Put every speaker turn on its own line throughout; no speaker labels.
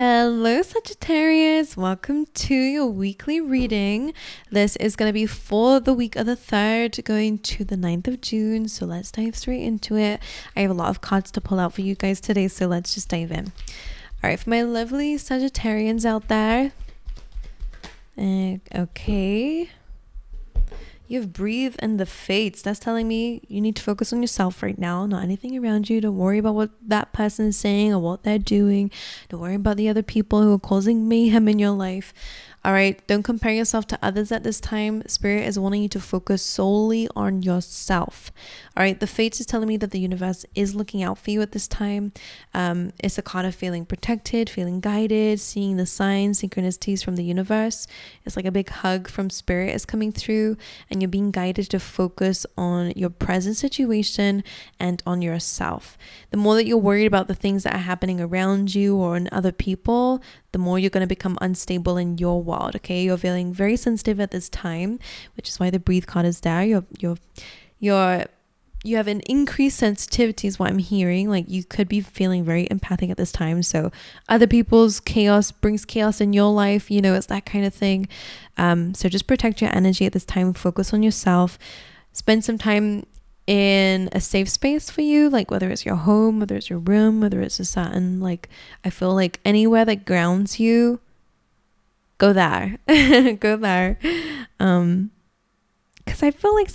Hello, Sagittarius. Welcome to your weekly reading. This is going to be for the week of the 3rd, going to the 9th of June. So let's dive straight into it. I have a lot of cards to pull out for you guys today, so let's just dive in. All right, for my lovely Sagittarians out there. Okay. You have breathe and the fates. That's telling me you need to focus on yourself right now, not anything around you. Don't worry about what that person is saying or what they're doing. Don't worry about the other people who are causing mayhem in your life. All right, don't compare yourself to others at this time. Spirit is wanting you to focus solely on yourself. All right, the fates is telling me that the universe is looking out for you at this time. It's a card of feeling protected, feeling guided, seeing the signs, synchronicities from the universe. It's like a big hug from spirit is coming through, and you're being guided to focus on your present situation and on yourself. The more that you're worried about the things that are happening around you or in other people, the more you're going to become unstable in your world. Okay, you're feeling very sensitive at this time, which is why the breathe card is there. You have an increased sensitivity is what I'm hearing. Like, you could be feeling very empathic at this time, so other people's chaos brings chaos in your life, it's that kind of thing. So just protect your energy at this time. Focus on yourself. Spend some time in a safe space for you, like whether it's your home, whether it's your room, whether it's a certain, like, I feel like anywhere that grounds you, go there. Go there. Because I feel like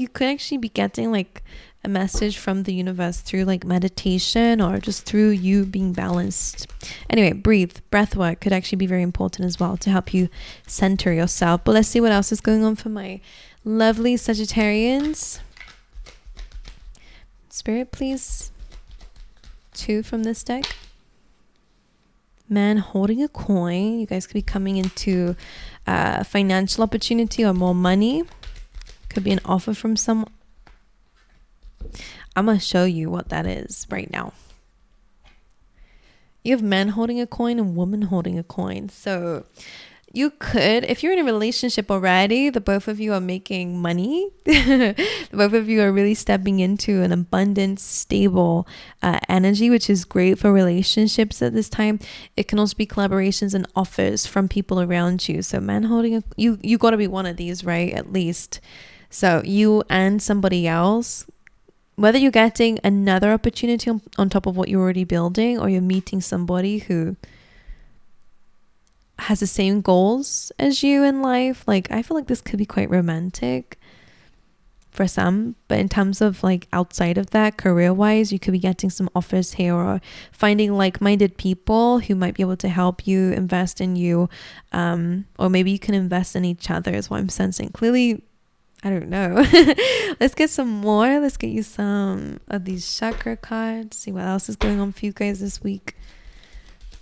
you could actually be getting like a message from the universe through like meditation or just through you being balanced. Anyway, breath work could actually be very important as well to help you center yourself. But let's see what else is going on for my lovely Sagittarians. Spirit, please. 2 from this deck. Man holding a coin. You guys could be coming into financial opportunity or more money. Could be an offer from someone. I'm going to show you what that is right now. You have men holding a coin and woman holding a coin. So you could, if you're in a relationship already, the both of you are making money. The both of you are really stepping into an abundant, stable energy, which is great for relationships at this time. It can also be collaborations and offers from people around you. So man holding you got to be one of these, right? At least. So you and somebody else, whether you're getting another opportunity on top of what you're already building, or you're meeting somebody who has the same goals as you in life. Like, I feel like this could be quite romantic for some, but in terms of like outside of that, career wise, you could be getting some offers here, or finding like-minded people who might be able to help you, invest in you, or maybe you can invest in each other is what I'm sensing. Clearly, I don't know. Let's get some more. Let's get you some of these chakra cards, see what else is going on for you guys this week.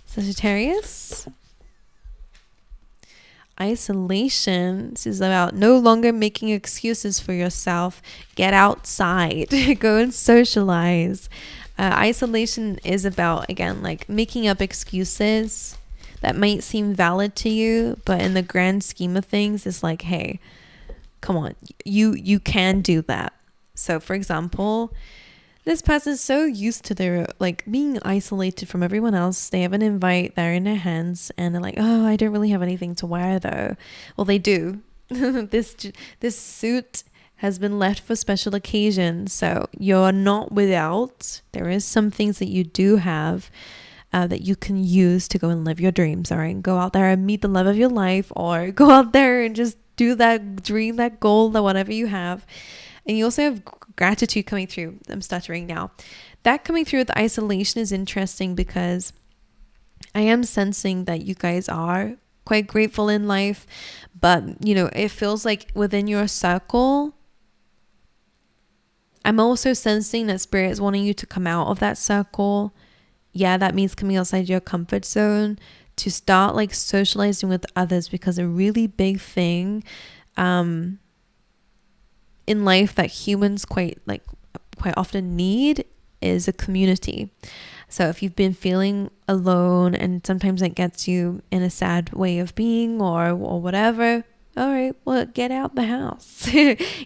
Sagittarius. Isolation. This is about no longer making excuses for yourself. Get outside. Go and socialize. Isolation is about, again, like making up excuses that might seem valid to you, but in the grand scheme of things, it's like, hey, come on, you can do that. So for example, this person is so used to their like being isolated from everyone else. They have an invite there in their hands and they're like, oh, I don't really have anything to wear though. Well, they do. This suit has been left for special occasions. So you're not without. There is some things that you do have that you can use to go and live your dreams. All right, go out there and meet the love of your life, or go out there and just do that dream, that goal, that whatever you have. And you also have gratitude coming through. I'm stuttering now. That coming through with isolation is interesting because I am sensing that you guys are quite grateful in life, but it feels like within your circle, I'm also sensing that spirit is wanting you to come out of that circle. Yeah, that means coming outside your comfort zone to start like socializing with others, because a really big thing in life that humans quite often need is a community. So if you've been feeling alone, and sometimes it gets you in a sad way of being or whatever, All right, well, get out the house.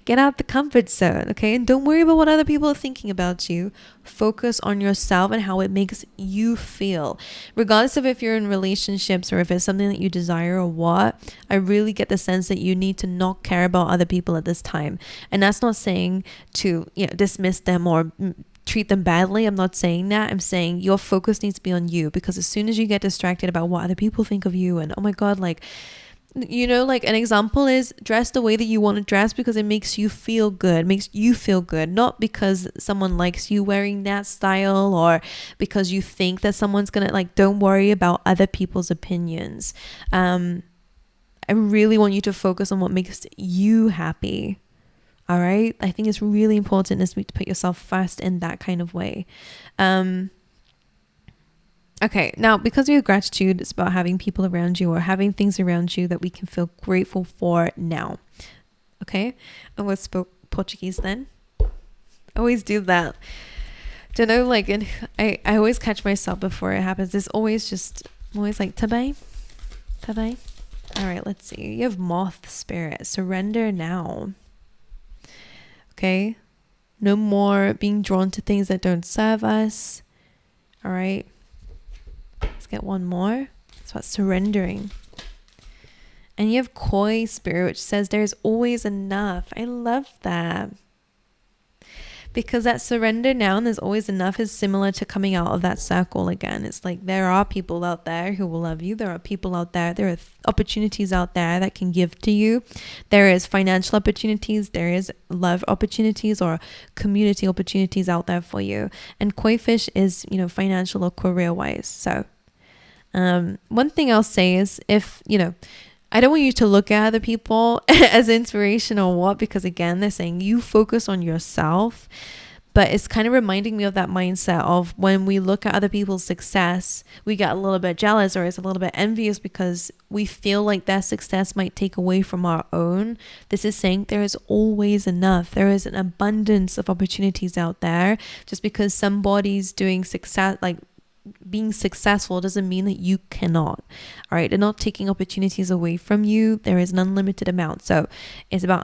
Get out the comfort zone, okay? And don't worry about what other people are thinking about you. Focus on yourself and how it makes you feel. Regardless of if you're in relationships or if it's something that you desire or what, I really get the sense that you need to not care about other people at this time. And that's not saying to, dismiss them or treat them badly. I'm not saying that. I'm saying your focus needs to be on you, because as soon as you get distracted about what other people think of you and, oh my God, like an example is dress the way that you want to dress because it makes you feel good, not because someone likes you wearing that style or because you think that someone's gonna don't worry about other people's opinions. I really want you to focus on what makes you happy. All right, I think it's really important this week to put yourself first in that kind of way. Okay, now because we have gratitude, it's about having people around you or having things around you that we can feel grateful for now. Okay, I always spoke Portuguese then. I always do that. Don't know, I always catch myself before it happens. I'm always like, tabai. All right, let's see. You have moth spirit. Surrender now. Okay, no more being drawn to things that don't serve us. All right. Let's get one more. It's about surrendering. And you have koi spirit, which says there's always enough. I love that. Because that surrender now and there's always enough is similar to coming out of that circle again. It's like there are people out there who will love you. There are people out there. There are opportunities out there that can give to you. There is financial opportunities. There is love opportunities or community opportunities out there for you. And koi fish is, financial or career wise. So one thing I'll say is if, I don't want you to look at other people as inspiration or what, because again, they're saying you focus on yourself, but it's kind of reminding me of that mindset of when we look at other people's success, we get a little bit jealous or it's a little bit envious because we feel like their success might take away from our own. This is saying there is always enough. There is an abundance of opportunities out there. Just because somebody's doing success, being successful doesn't mean that you cannot. All right, they're not taking opportunities away from you. There is an unlimited amount. So it's about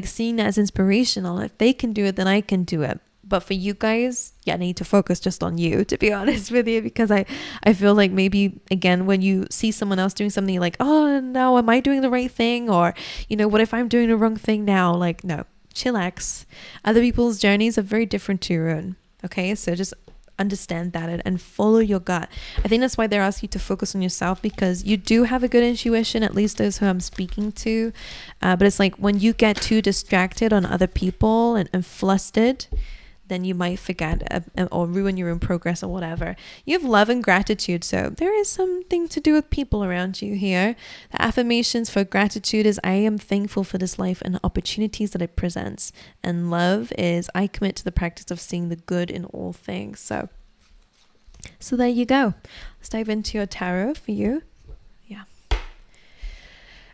seeing that as inspirational. If they can do it, then I can do it. But for you guys, I need to focus just on you, to be honest with you, because I feel like maybe again when you see someone else doing something, you're like, oh no, am I doing the right thing? Or what if I'm doing the wrong thing now? No, chillax. Other people's journeys are very different to your own. Okay, so just understand that and follow your gut. I think that's why they're asking you to focus on yourself, because you do have a good intuition, at least those who I'm speaking to, but it's like when you get too distracted on other people and flustered, then you might forget or ruin your own progress or whatever. You have love and gratitude, so there is something to do with people around you here. The affirmations for gratitude is I am thankful for this life and the opportunities that it presents, and love is I commit to the practice of seeing the good in all things. So there you go. Let's dive into your tarot for you. Yeah,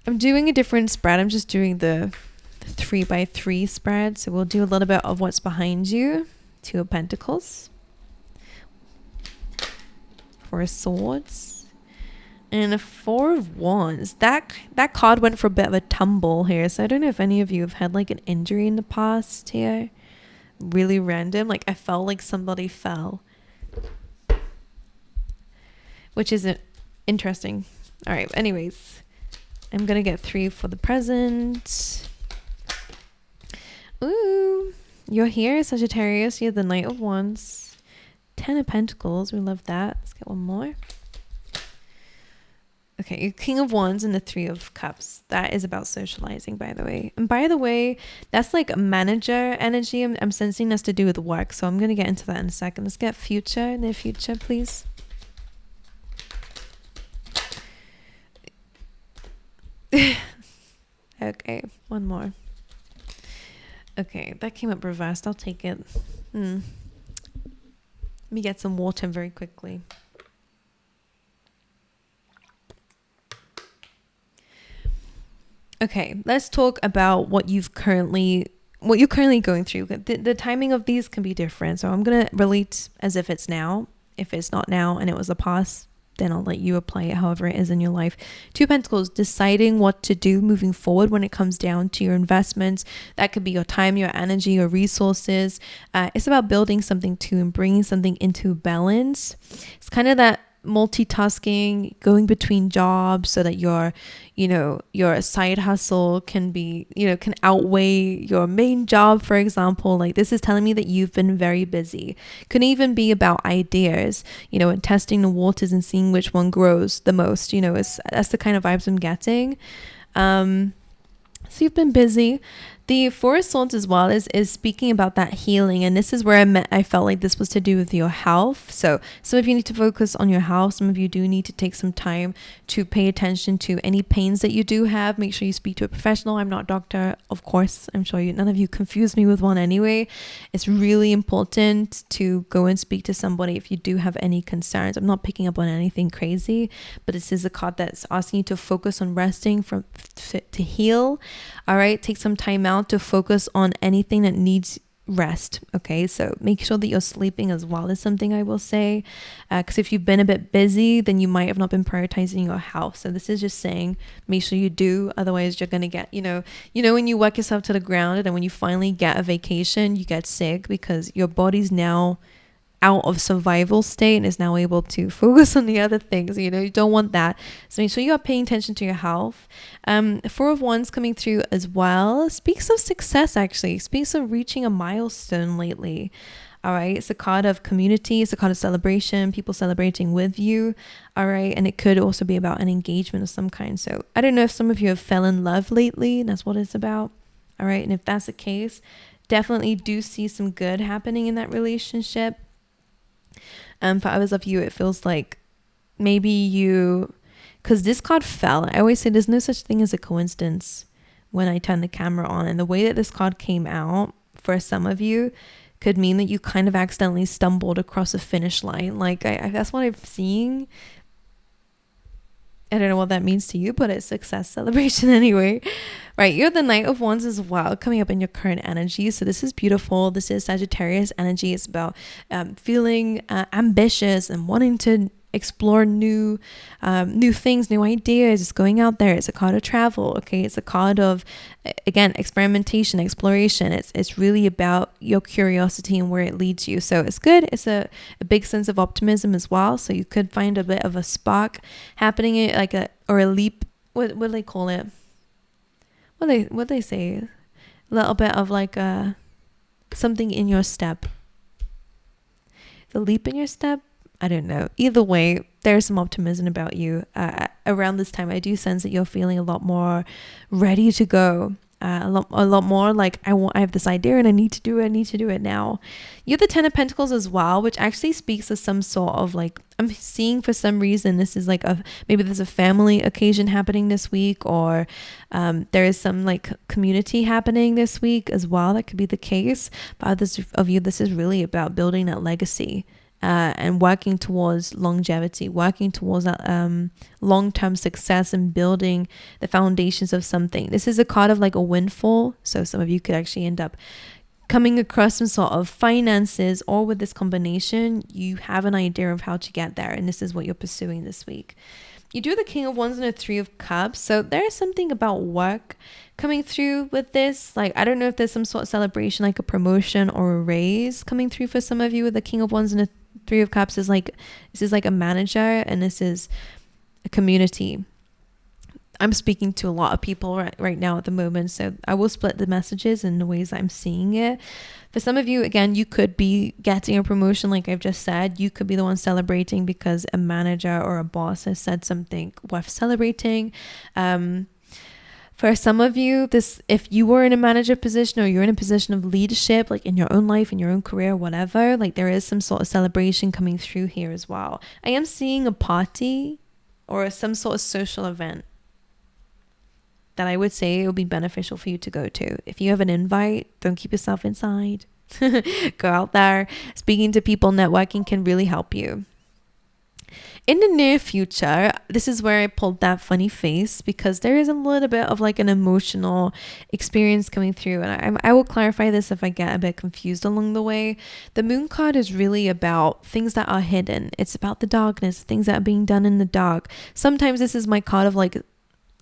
I'm doing a different spread. I'm just doing the 3x3 spread, so we'll do a little bit of what's behind you. 2 of Pentacles, 4 of Swords, and a 4 of Wands. That card went for a bit of a tumble here, so I don't know if any of you have had an injury in the past here. Really random, I felt like somebody fell, which isn't interesting. All right, anyways, I'm gonna get 3 for the present. Ooh, you're here, Sagittarius. You're the Knight of Wands. 10 of Pentacles. We love that. Let's get one more. Okay, you're King of Wands and the 3 of Cups. That is about socializing, by the way. And by the way, that's a manager energy. I'm sensing that's to do with work. So I'm going to get into that in a second. Let's get future, near future, please. Okay, one more. Okay, that came up reversed. I'll take it. Let me get some water very quickly. Okay, let's talk about what you're currently going through. The timing of these can be different. So I'm going to relate as if it's now. If it's not now and it was a past, then I'll let you apply it however it is in your life. Two of Pentacles, deciding what to do moving forward when it comes down to your investments. That could be your time, your energy, your resources. It's about building something too and bringing something into balance. It's kind of that multitasking, going between jobs so that your side hustle can be, can outweigh your main job, for example. Like, this is telling me that you've been very busy. Could even be about ideas, and testing the waters and seeing which one grows the most. That's the kind of vibes I'm getting. So you've been busy. The Four of Swords as well is speaking about that healing. And this is where I felt like this was to do with your health. So some of you need to focus on your health. Some of you do need to take some time to pay attention to any pains that you do have. Make sure you speak to a professional. I'm not a doctor, of course. I'm sure none of you confuse me with one anyway. It's really important to go and speak to somebody if you do have any concerns. I'm not picking up on anything crazy, but this is a card that's asking you to focus on resting to heal. All right, take some time out to focus on anything that needs rest. Okay, so make sure that you're sleeping as well is something I will say, because if you've been a bit busy, then you might have not been prioritizing your health. So this is just saying make sure you do, otherwise you're gonna get when you work yourself to the ground and then when you finally get a vacation, you get sick because your body's now out of survival state and is now able to focus on the other things. You don't want that. So make sure you are paying attention to your health. Four of Wands coming through as well speaks of success, actually speaks of reaching a milestone lately. All right, it's a card of community, it's a card of celebration, people celebrating with you. All right, and it could also be about an engagement of some kind. So I don't know if some of you have fell in love lately, and that's what it's about. All right, and if that's the case, definitely do see some good happening in that relationship. For others of you, it feels like maybe because this card fell. I always say there's no such thing as a coincidence when I turn the camera on, and the way that this card came out for some of you could mean that you kind of accidentally stumbled across a finish line. Like that's what I'm seeing. I don't know what that means to you, but it's success celebration anyway. Right, you're the Knight of Wands as well, coming up in your current energy. So this is beautiful. This is Sagittarius energy. It's about feeling ambitious and wanting to explore new things, new ideas. It's going out there. It's a card of travel. Okay, it's a card of, again, experimentation, exploration. It's really about your curiosity and where it leads you. So it's good. It's a big sense of optimism as well. So you could find a bit of a spark happening, like a leap. What do they call it? What they say? A little bit of like something in your step. The leap in your step. I don't know. Either way, there's some optimism about you. Around this time, I do sense that you're feeling a lot more ready to go. A lot more like I have this idea and I need to do it now. You're the Ten of Pentacles as well, which actually speaks of some sort of like, I'm seeing for some reason this is like maybe there's a family occasion happening this week, or there is some like community happening this week as well. That could be the case. But others of you, this is really about building that legacy. And working towards longevity, working towards that long-term success and building the foundations of something. This is a card of like a windfall. So some of you could actually end up coming across some sort of finances, or with this combination, you have an idea of how to get there. And this is what you're pursuing this week. You do the King of Wands and a Three of Cups. So there's something about work coming through with this. Like, I don't know if there's some sort of celebration, like a promotion or a raise coming through for some of you with the King of Wands and a Three of Cups. This is like a manager, and this is a community. I'm speaking to a lot of people right now at the moment, so I will split the messages in the ways I'm seeing it. For some of you, again, you could be getting a promotion, like I've just said. You could be the one celebrating because a manager or a boss has said something worth celebrating. For some of you, if you were in a manager position or you're in a position of leadership, like in your own life, in your own career, whatever, like there is some sort of celebration coming through here as well. I am seeing a party or some sort of social event that I would say it would be beneficial for you to go to. If you have an invite, don't keep yourself inside. Go out there. Speaking to people, networking can really help you. in the near future, this is where I pulled that funny face, because there is a little bit of like an emotional experience coming through. And I will clarify this if I get a bit confused along the way. The moon card is really about things that are hidden. It's about the darkness, things that are being done in the dark. Sometimes this is my card of like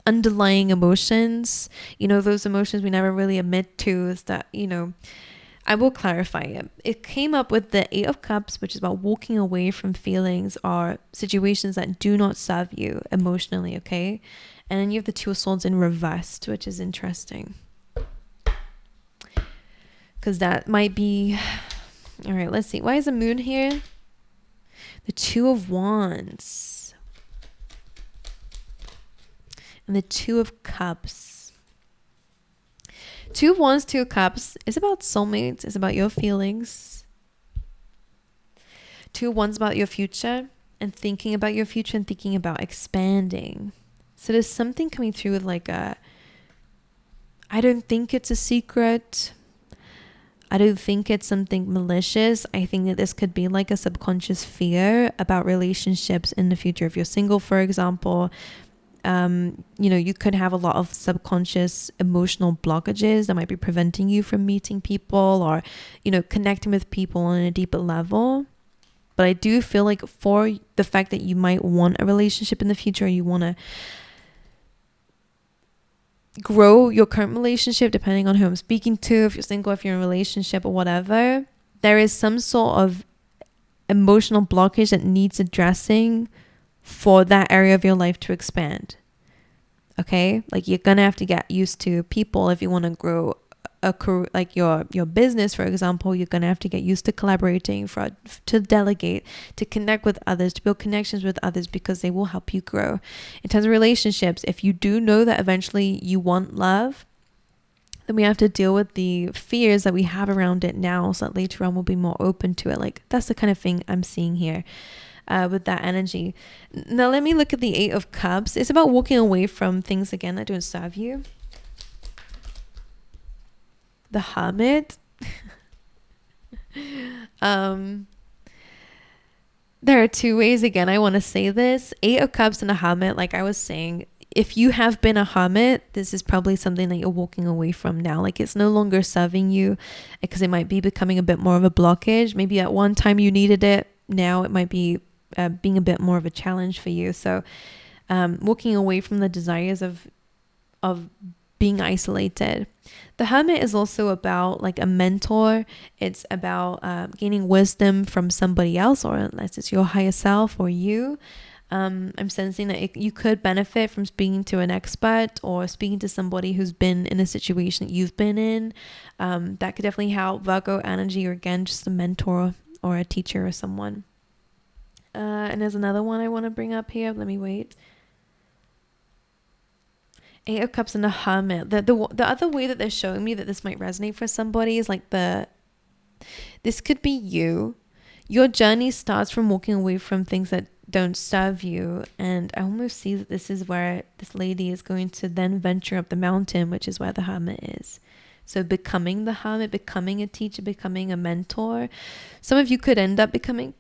underlying emotions, those emotions we never really admit to, is that, I will clarify it. It came up with the 8 of Cups, which is about walking away from feelings or situations that do not serve you emotionally, okay? And then you have the 2 of Swords in reversed, which is interesting, because that might be... All right, let's see. Why is the moon here? The 2 of Wands and the 2 of Cups. 2 of Wands, 2 of Cups is about soulmates. It's about your feelings. 2 of Wands about your future and thinking about your future and thinking about expanding. So there's something coming through with like I don't think it's a secret. I don't think it's something malicious. I think that this could be like a subconscious fear about relationships in the future. If you're single, for example, you could have a lot of subconscious emotional blockages that might be preventing you from meeting people or, connecting with people on a deeper level. But I do feel like for the fact that you might want a relationship in the future, you want to grow your current relationship, depending on who I'm speaking to, if you're single, if you're in a relationship or whatever, there is some sort of emotional blockage that needs addressing for that area of your life to expand. Okay, like you're gonna have to get used to people if you want to grow a career, like your business, for example. You're gonna have to get used to collaborating, to delegate, to connect with others, to build connections with others, because they will help you grow. In terms of relationships, if you do know that eventually you want love, then we have to deal with the fears that we have around it now, so that later on we'll be more open to it. Like that's the kind of thing I'm seeing here. With that energy. Now let me look at the 8 of Cups. It's about walking away from things again that don't serve you. The Hermit. There are 2 ways again I want to say this. 8 of Cups and a Hermit, like I was saying, if you have been a hermit, this is probably something that you're walking away from now. Like it's no longer serving you, because it might be becoming a bit more of a blockage. Maybe at one time you needed it. Now it might be being a bit more of a challenge for you. So walking away from the desires of being isolated. The Hermit is also about like a mentor. It's about gaining wisdom from somebody else, or unless it's your higher self or you. I'm sensing that you could benefit from speaking to an expert or speaking to somebody who's been in a situation that you've been in. That could definitely help. Virgo energy, or again, just a mentor or a teacher or someone. And there's another one I want to bring up here. Let me wait. 8 of Cups and the Hermit. The other way that they're showing me that this might resonate for somebody is like this could be you. Your journey starts from walking away from things that don't serve you. And I almost see that this is where this lady is going to then venture up the mountain, which is where the Hermit is. So becoming the Hermit, becoming a teacher, becoming a mentor. Some of you could end up becoming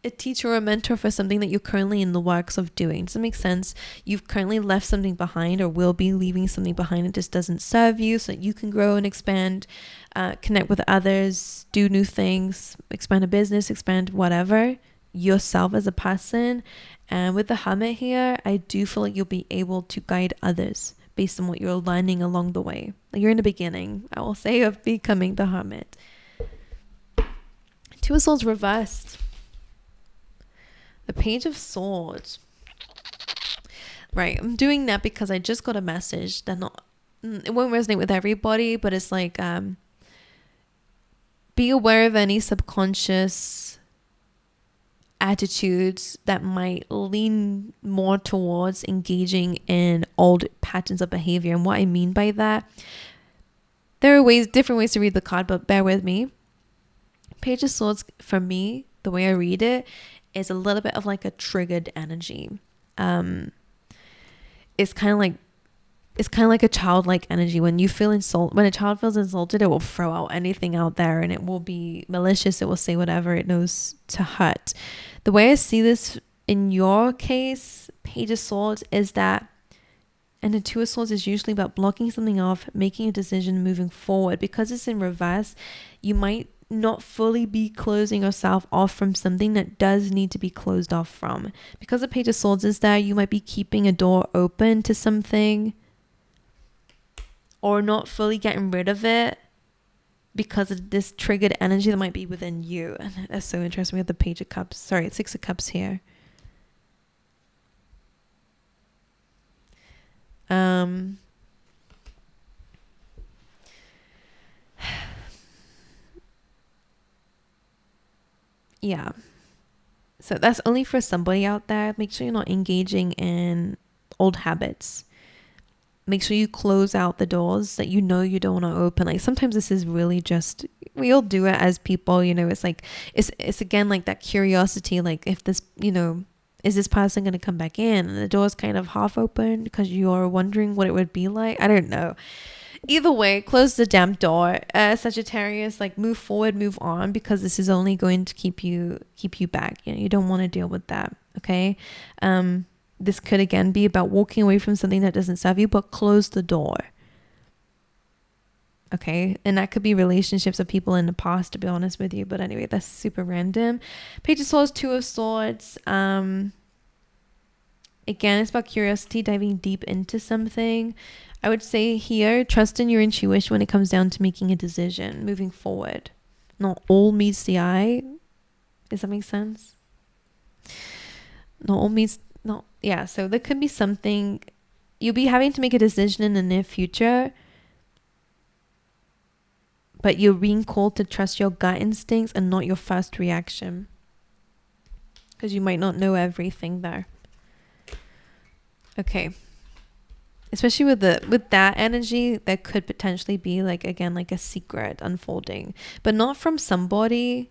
a teacher or a mentor for something that you're currently in the works of doing. Does that make sense? You've currently left something behind, or will be leaving something behind that just doesn't serve you, so that you can grow and expand, connect with others, do new things, expand a business, expand whatever, yourself as a person. And with the Hermit here, I do feel like you'll be able to guide others based on what you're learning along the way. Like you're in the beginning, I will say, of becoming the Hermit. 2 of Swords reversed. The Page of Swords. Right, I'm doing that because I just got a message that it won't resonate with everybody, but it's like, be aware of any subconscious attitudes that might lean more towards engaging in old patterns of behavior. And what I mean by that, there are different ways to read the card, but bear with me. Page of Swords, for me, the way I read it, is a little bit of like a triggered energy. It's kind of like a childlike energy. When you feel when a child feels insulted, it will throw out anything out there, and it will be malicious. It will say whatever it knows to hurt. The way I see this in your case, Page of Swords is that, and the Two of Swords is usually about blocking something off, making a decision, moving forward. Because it's in reverse, you might not fully be closing yourself off from something that does need to be closed off from. Because the Page of Swords is there, you might be keeping a door open to something or not fully getting rid of it because of this triggered energy that might be within you. And that's so interesting. We have the Page of Cups. Sorry, Six of Cups here. Yeah. So that's only for somebody out there. Make sure you're not engaging in old habits. Make sure you close out the doors that you know you don't want to open. Like sometimes this is really just, we all do it as people, you know, it's like, it's again like that curiosity, like if this, you know, is this person going to come back in? And the door's kind of half open because you're wondering what it would be like. I don't know. Either way, close the damn door. Sagittarius, like move forward, move on, because this is only going to keep you back. You know, you don't want to deal with that. Okay. This could again be about walking away from something that doesn't serve you, but close the door. Okay. And that could be relationships of people in the past, to be honest with you. But anyway, that's super random. Page of Swords, Two of Swords. Again, it's about curiosity, diving deep into something. I would say here, trust in your intuition when it comes down to making a decision, moving forward. Not all meets the eye. Does that make sense? Not all meets, no. Yeah, so there could be something, you'll be having to make a decision in the near future, but you're being called to trust your gut instincts and not your first reaction. Because you might not know everything there. Okay. Especially with that energy, that could potentially be like, again, like a secret unfolding, but not from somebody.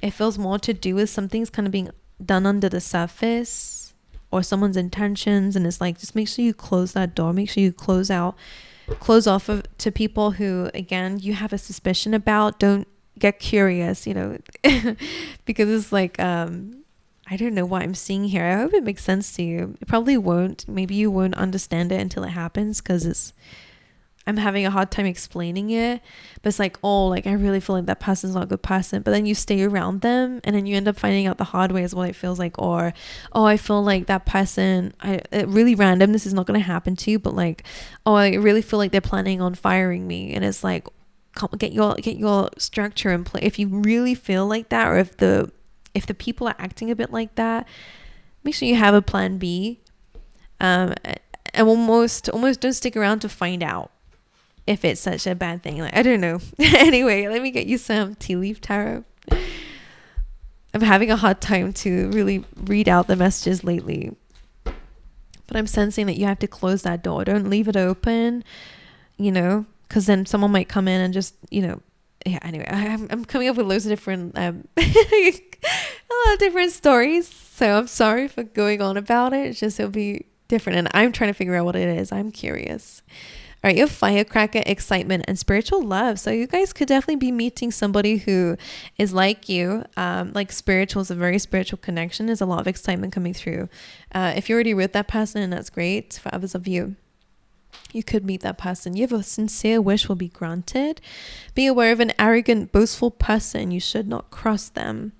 It feels more to do with something's kind of being done under the surface or someone's intentions. And it's like, just make sure you close that door. Make sure you close off to people who, again, you have a suspicion about. Don't get curious, you know, because it's like, I don't know what I'm seeing here. I hope it makes sense to you. It probably won't. Maybe you won't understand it until it happens, because I'm having a hard time explaining it. But it's like, oh, like I really feel like that person's not a good person. But then you stay around them and then you end up finding out the hard way is what it feels like. Or, oh, I feel like that person, it really random. This is not going to happen to you. But like, oh, I really feel like they're planning on firing me. And it's like, get your structure in place. If you really feel like that, or if the people are acting a bit like that, make sure you have a plan B. And almost don't stick around to find out if it's such a bad thing. Like, I don't know. Anyway, let me get you some tea leaf tarot. I'm having a hard time to really read out the messages lately. But I'm sensing that you have to close that door. Don't leave it open, you know, because then someone might come in and just, you know, yeah, anyway, I'm coming up with loads of different, a lot of different stories. So I'm sorry for going on about it. It's just, it'll be different. And I'm trying to figure out what it is. I'm curious. All right, you have firecracker, excitement, and spiritual love. So you guys could definitely be meeting somebody who is like you. Like spiritual is a very spiritual connection. There's a lot of excitement coming through. If you're already with that person, and that's great. For others of you, you could meet that person. You have a sincere wish will be granted. Be aware of an arrogant, boastful person. You should not cross them.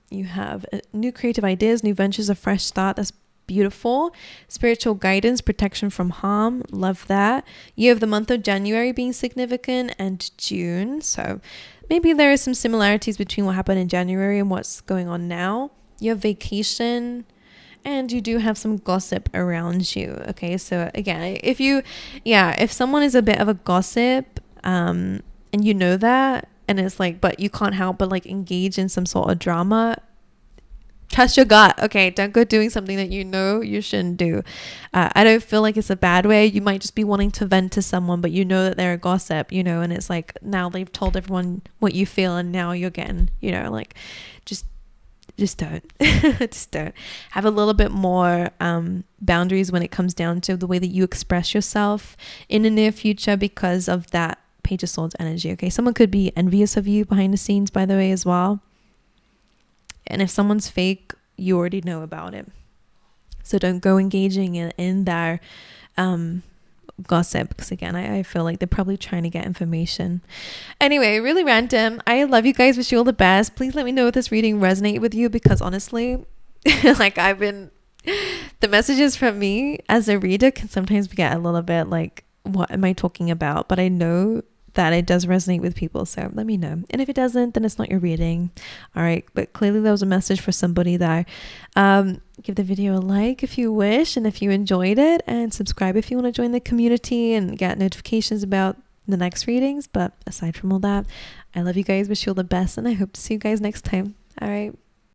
You have new creative ideas, new ventures, a fresh start. That's beautiful. Spiritual guidance, protection from harm. Love that. You have the month of January being significant and June. So maybe there are some similarities between what happened in January and what's going on now. You have vacation. And you do have some gossip around you. Okay, so again, if someone is a bit of a gossip, and you know that, and it's like, but you can't help but like engage in some sort of drama, trust your gut. Okay, don't go doing something that you know you shouldn't do. I don't feel like it's a bad way. You might just be wanting to vent to someone, but you know that they're a gossip, you know, and it's like now they've told everyone what you feel, and now you're getting, you know, like just don't just don't have a little bit more boundaries when it comes down to the way that you express yourself in the near future, because of that Page of Swords energy. Okay, someone could be envious of you behind the scenes, by the way, as well. And if someone's fake, you already know about it. So don't go engaging in their gossip, because again, I feel like they're probably trying to get information. Anyway, really random. I love you guys. Wish you all the best. Please let me know if this reading resonated with you, because honestly, like the messages from me as a reader can sometimes get a little bit like, what am I talking about? But I know that it does resonate with people, so let me know. And if it doesn't, then it's not your reading. All right, but clearly there was a message for somebody there. Give the video a like if you wish, and if you enjoyed it, and subscribe if you want to join the community and get notifications about the next readings. But aside from all that, I love you guys, wish you all the best, and I hope to see you guys next time. All right.